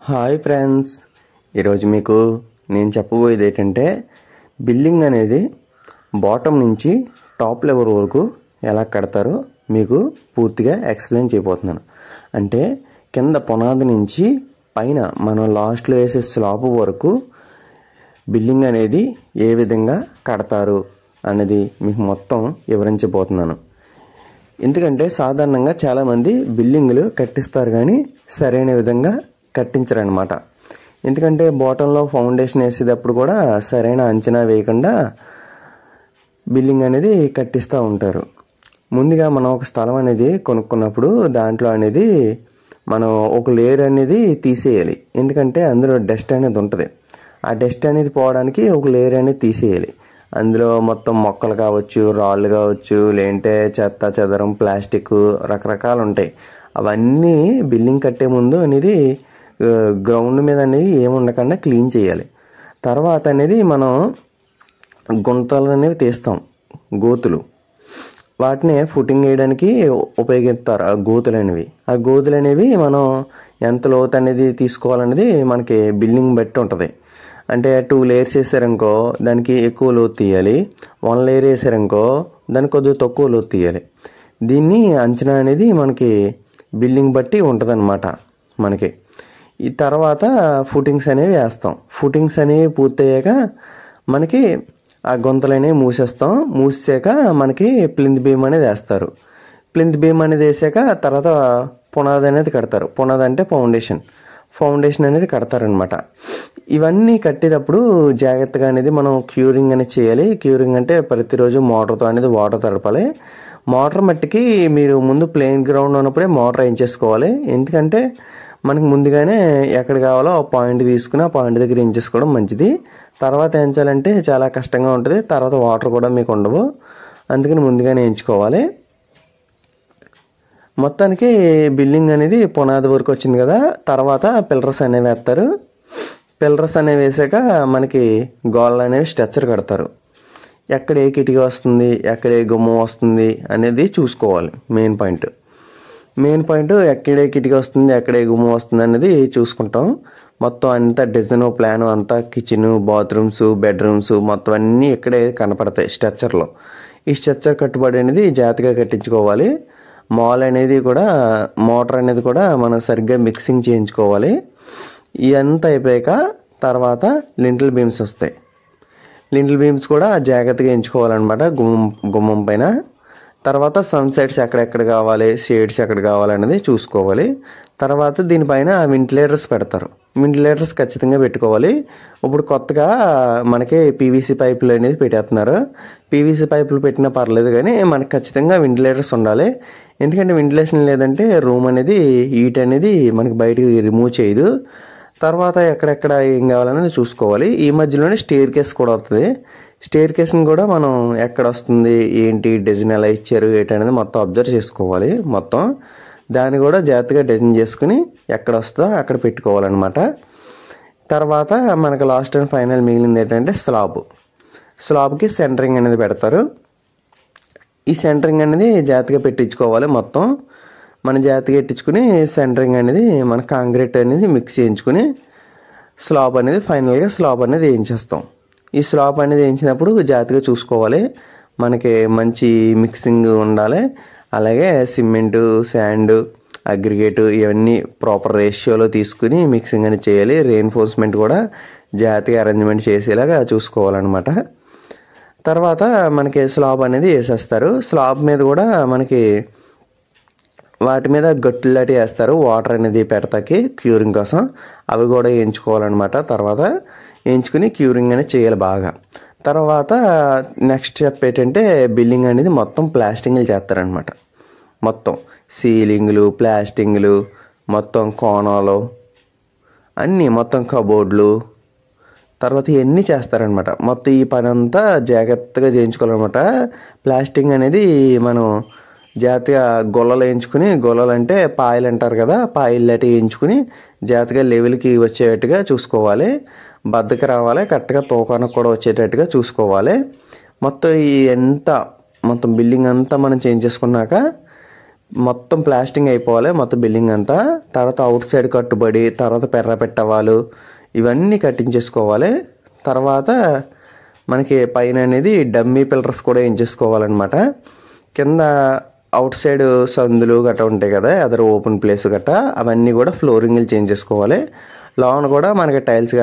Hi friends, ఈరోజు మీకు నేను చెప్పబోయేది ఏంటంటే బిల్డింగ్ అనేది బాటమ్ నుంచి టాప్ లెవెల్ వరకు ఎలా కడతారో మీకు పూర్తిగా ఎక్స్ప్లెయిన్ చేయబోతున్నాను. అంటే కింద పునాది నుంచి పైన మనం లాస్ట్లో వేసే స్లాబ్ వరకు బిల్డింగ్ అనేది ఏ విధంగా కడతారు అనేది మీకు మొత్తం వివరించబోతున్నాను. ఎందుకంటే సాధారణంగా చాలామంది బిల్డింగులు కట్టిస్తారు కానీ సరైన విధంగా కట్టించరనమాట. ఎందుకంటే బాటంలో ఫౌండేషన్ వేసేటప్పుడు కూడా సరైన అంచనా వేయకుండా బిల్డింగ్ అనేది కట్టిస్తూ ఉంటారు. ముందుగా మనం ఒక స్థలం అనేది కొనుక్కున్నప్పుడు దాంట్లో అనేది మనం ఒక లేయర్ అనేది తీసేయాలి. ఎందుకంటే అందులో డస్ట్ అనేది ఉంటుంది. ఆ డస్ట్ అనేది పోవడానికి ఒక లేయర్ అనేది తీసేయాలి. అందులో మొత్తం మొక్కలు కావచ్చు, రాళ్ళు కావచ్చు, లేదంటే చెత్త చెదరం, ప్లాస్టిక్ రకరకాలు ఉంటాయి. అవన్నీ బిల్డింగ్ కట్టే ముందు అనేది గ్రౌండ్ మీద అనేది ఏముండకుండా క్లీన్ చేయాలి. తర్వాత అనేది మనం గుంతలు అనేవి తీస్తాం, గోతులు. వాటిని ఫుటింగ్ వేయడానికి ఉపయోగిస్తారు ఆ గోతులు అనేవి. ఆ గోతులు అనేవి మనం ఎంత లోతు అనేది తీసుకోవాలనేది మనకి బిల్డింగ్ బట్టి ఉంటుంది. అంటే 2 లేయర్స్ వేసారనుకో దానికి ఎక్కువ లోతు తీయాలి. 1 లేయర్ వేసారనుకో దానికి కొద్దిగా తక్కువ లోతు తీయాలి. దీన్ని అంచనా అనేది మనకి బిల్డింగ్ బట్టి ఉంటుంది అన్నమాట. మనకి ఈ తర్వాత ఫుటింగ్స్ అనేవి వేస్తాం. ఫుటింగ్స్ అనేవి పూర్తయ్యాక మనకి ఆ గుంతలు అనేవి మూసేస్తాం. మూసాక మనకి ప్లింత్ బీమ్ అనేది వేస్తారు. ప్లింత్ బీమ్ అనేది వేసాక తర్వాత పునాది అనేది కడతారు. పునాది అంటే ఫౌండేషన్ అనేది కడతారనమాట. ఇవన్నీ కట్టేటప్పుడు జాగ్రత్తగా అనేది మనం క్యూరింగ్ అనేది చేయాలి. క్యూరింగ్ అంటే ప్రతిరోజు మోటార్తో అనేది వాటర్ తడపాలి. మోటార్ మట్టికి మీరు ముందు ప్లేన్ గ్రౌండ్ ఉన్నప్పుడే మోటార్ వేయించేసుకోవాలి. ఎందుకంటే మనకి ముందుగానే ఎక్కడ కావాలో ఆ పాయింట్ తీసుకుని ఆ పాయింట్ దగ్గర వేయించేసుకోవడం మంచిది. తర్వాత వేయించాలంటే చాలా కష్టంగా ఉంటుంది. తర్వాత వాటర్ కూడా మీకు ఉండవు. అందుకని ముందుగానే వేయించుకోవాలి. మొత్తానికి బిల్డింగ్ అనేది పునాది వరకు వచ్చింది కదా. తర్వాత పిల్లర్స్ అనేవి వేస్తారు. పిల్లర్స్ అనేవి వేసాక మనకి గోడలు అనేవి స్ట్రక్చర్ కడతారు. ఎక్కడ ఏ కిటికీ వస్తుంది, ఎక్కడ ఏ గుమ్మం వస్తుంది అనేది చూసుకోవాలి. మెయిన్ పాయింట్ ఎక్కడ ఏ కిటికీ వస్తుంది, ఎక్కడ ఏ గుమ్మం వస్తుంది అనేది చూసుకుంటాం. మొత్తం అంతా డిజైన్ ప్లాన్ అంతా కిచెన్, బాత్రూమ్స్, బెడ్రూమ్స్ మొత్తం అన్నీ ఇక్కడే కనపడతాయి స్ట్రక్చర్లో. ఈ స్ట్రక్చర్ కట్టుబడి అనేది జాగ్రత్తగా కట్టించుకోవాలి. మోటార్ అనేది కూడా మనం సరిగ్గా మిక్సింగ్ చేయించుకోవాలి. ఇదంతా అయిపోయాక తర్వాత లింటల్ బీమ్స్ వస్తాయి. లింటల్ బీమ్స్ కూడా జాగ్రత్తగా ఎంచుకోవాలన్నమాట గుమ్మం పైన. తర్వాత సన్సెట్స్ ఎక్కడెక్కడ కావాలి, షేడ్స్ ఎక్కడ కావాలనేది చూసుకోవాలి. తర్వాత దీనిపైన వెంటిలేటర్స్ పెడతారు. వెంటిలేటర్స్ ఖచ్చితంగా పెట్టుకోవాలి. ఇప్పుడు కొత్తగా మనకి పీవీసీ పైపులు అనేది పెట్టేస్తున్నారు. పీవీసీ పైపులు పెట్టినా పర్లేదు కానీ మనకి ఖచ్చితంగా వెంటిలేటర్స్ ఉండాలి. ఎందుకంటే వెంటిలేషన్ లేదంటే రూమ్ అనేది హీట్ అనేది మనకి బయటికి రిమూవ్ చేయదు. తర్వాత ఎక్కడెక్కడ ఏం కావాలనేది చూసుకోవాలి. ఈ మధ్యలోనే స్టేర్ కేస్ కూడా వస్తుంది. స్టేర్ కేస్ని కూడా మనం ఎక్కడ వస్తుంది, ఏంటి, డిజైన్ ఎలా ఇచ్చారు, ఏంటనేది మొత్తం అబ్జర్వ్ చేసుకోవాలి. మొత్తం దాన్ని కూడా జాగ్రత్తగా డిజైన్ చేసుకుని ఎక్కడ వస్తుందో అక్కడ పెట్టుకోవాలన్నమాట. తర్వాత మనకు లాస్ట్ అండ్ ఫైనల్ మిగిలింది ఏంటంటే స్లాబ్కి సెంటరింగ్ అనేది పెడతారు. ఈ సెంటరింగ్ అనేది జాగ్రత్తగా పెట్టించుకోవాలి. మొత్తం మన జాగ్రత్తగా పెట్టించుకుని సెంటరింగ్ అనేది మన కాంక్రీట్ అనేది మిక్స్ చేయించుకుని ఫైనల్గా స్లాబ్ అనేది వేయించేస్తాం. ఈ స్లాబ్ అనేది వేయించినప్పుడు జాగ్రత్తగా చూసుకోవాలి. మనకి మంచి మిక్సింగ్ ఉండాలి. అలాగే సిమెంటు, శాండ్, అగ్రిగేటు ఇవన్నీ ప్రాపర్ రేషియోలో తీసుకుని మిక్సింగ్ అనేది చేయాలి. రెయిన్ఫోర్స్మెంట్ కూడా జాగ్రత్తగా అరేంజ్మెంట్ చేసేలాగా చూసుకోవాలన్నమాట. తర్వాత మనకి స్లాబ్ అనేది వేసేస్తారు. స్లాబ్ మీద కూడా మనకి వాటి మీద గట్టులాంటివి వేస్తారు. వాటర్ అనేది పెడతాకి క్యూరింగ్ కోసం అవి కూడా వేయించుకోవాలన్నమాట. తర్వాత వేయించుకుని క్యూరింగ్ అనేది చేయాలి బాగా. తర్వాత నెక్స్ట్ స్టెప్ ఏంటంటే బిల్డింగ్ అనేది మొత్తం ప్లాస్టింగ్లు చేస్తారనమాట. మొత్తం సీలింగ్లు, ప్లాస్టింగ్లు, మొత్తం కోణాలు అన్నీ, మొత్తం కబోర్డ్లు, తర్వాత ఇవన్నీ చేస్తారనమాట. మొత్తం ఈ పని అంతా జాగ్రత్తగా చేయించుకోవాలన్నమాట. ప్లాస్టింగ్ అనేది మనం జాగ్రత్తగా గొల్లలు వేయించుకుని, గొల్లలు అంటే పాయలు అంటారు కదా, పాయలు లాంటి వేయించుకుని జాగ్రత్తగా లెవెల్కి వచ్చేటట్టుగా చూసుకోవాలి. బద్దకి రావాలి, కరెక్ట్గా తూకానికి కూడా వచ్చేటట్టుగా చూసుకోవాలి. మొత్తం మొత్తం బిల్డింగ్ అంతా మనం చేంజ్ చేసుకున్నాక మొత్తం ప్లాస్టింగ్ అయిపోవాలి మొత్తం బిల్డింగ్ అంతా. తర్వాత అవుట్ సైడ్ కట్టుబడి, తర్వాత పెర్ర పెట్టవాలు ఇవన్నీ కట్టించేసుకోవాలి. తర్వాత మనకి పైన అనేది డమ్మీ పిల్లర్స్ కూడా వేయించేసుకోవాలన్నమాట. కింద అవుట్ సైడ్ సందులు గట్రా ఉంటాయి కదా, అదర్ ఓపెన్ ప్లేస్ గట్రా, అవన్నీ కూడా ఫ్లోరింగ్లు చేంజ్ చేసుకోవాలి. లోన కూడా మనకి టైల్స్